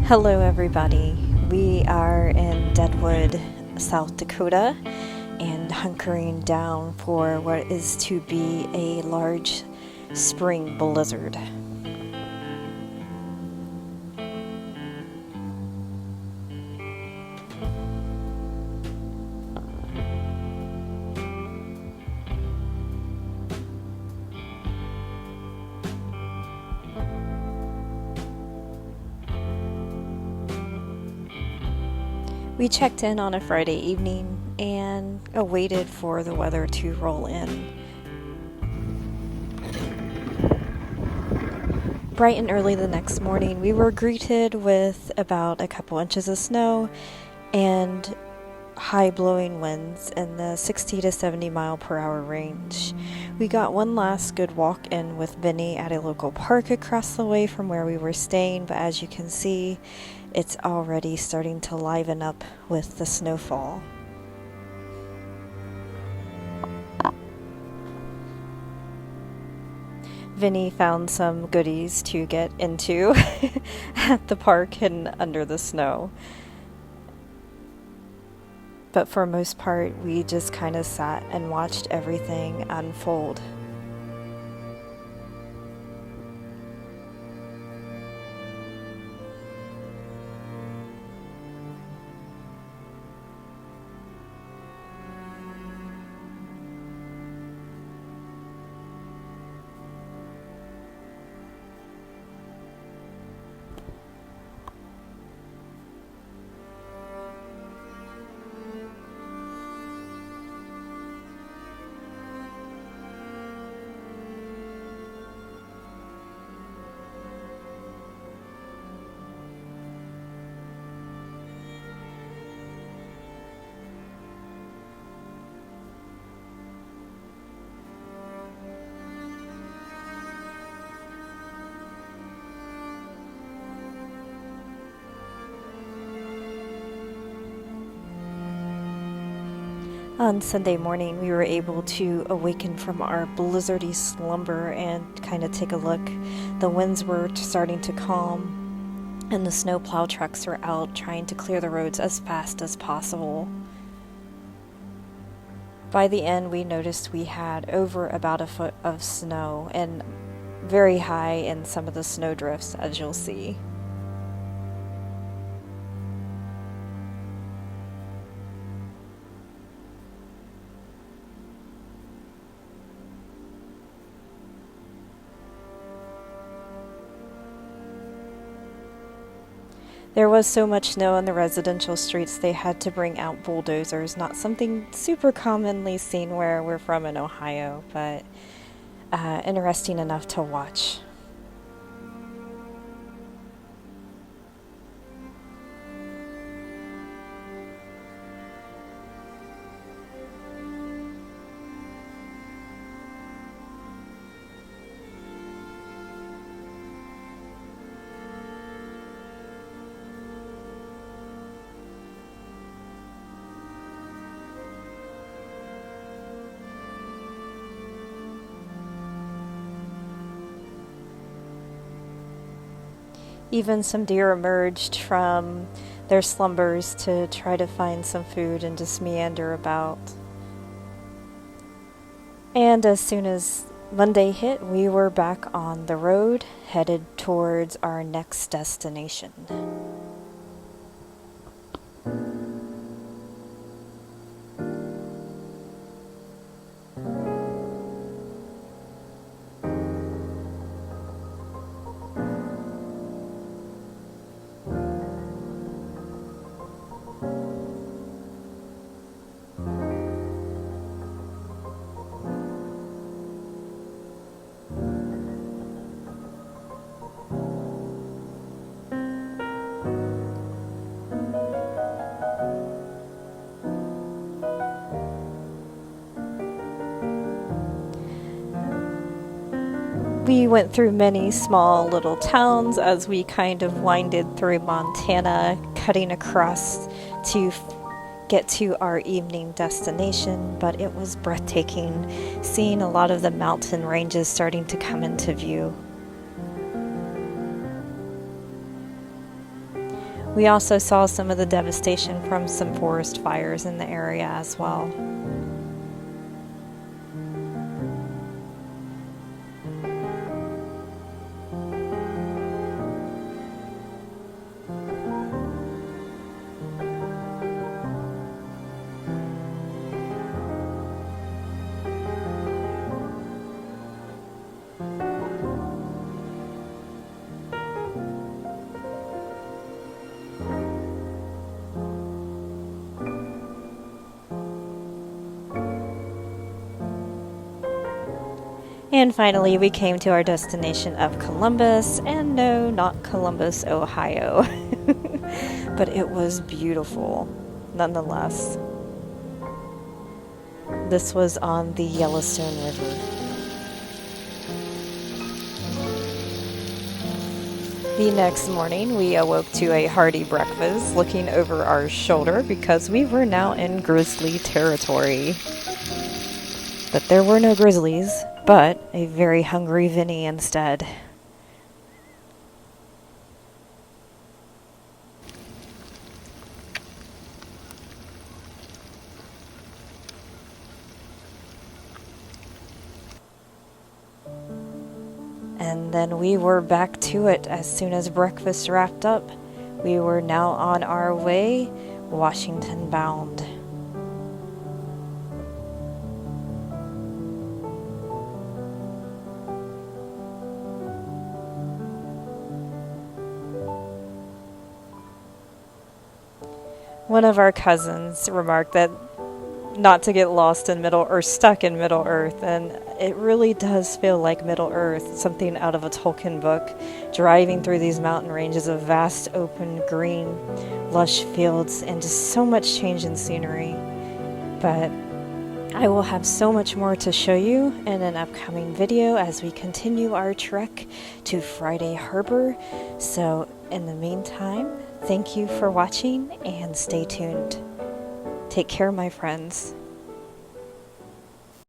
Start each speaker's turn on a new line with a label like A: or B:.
A: Hello, everybody. We are in Deadwood, South Dakota, and hunkering down for what is to be a large spring blizzard. We checked in on a Friday evening and awaited for the weather to roll in. Bright and early the next morning, we were greeted with about a couple inches of snow and high blowing winds in the 60 to 70 mile per hour range. We got one last good walk in with Vinny at a local park across the way from where we were staying, but as you can see, it's already starting to liven up with the snowfall. Vinny found some goodies to get into at the park and under the snow. But for most part, we just kind of sat and watched everything unfold. On Sunday morning, we were able to awaken from our blizzardy slumber and kind of take a look. The winds were starting to calm, and the snowplow trucks were out trying to clear the roads as fast as possible. By the end, we noticed we had over about a foot of snow and very high in some of the snowdrifts, as you'll see. There was so much snow on the residential streets they had to bring out bulldozers, not something super commonly seen where we're from in Ohio, but interesting enough to watch. Even some deer emerged from their slumbers to try to find some food and just meander about. And as soon as Monday hit, we were back on the road, headed towards our next destination. We went through many small little towns as we kind of winded through Montana, cutting across to get to our evening destination, but it was breathtaking, seeing a lot of the mountain ranges starting to come into view. We also saw some of the devastation from some forest fires in the area as well. And finally, we came to our destination of Columbus, and no, not Columbus, Ohio. But it was beautiful, nonetheless. This was on the Yellowstone River. The next morning, we awoke to a hearty breakfast, looking over our shoulder because we were now in grizzly territory. But there were no grizzlies, but a very hungry Vinny instead. And then we were back to it as soon as breakfast wrapped up. We were now on our way, Washington bound. One of our cousins remarked that not to get lost in stuck in Middle Earth, and it really does feel like Middle Earth, something out of a Tolkien book, driving through these mountain ranges of vast open green, lush fields, and just so much change in scenery. But I will have so much more to show you in an upcoming video as we continue our trek to Friday Harbor. So in the meantime, thank you for watching and stay tuned. Take care, my friends.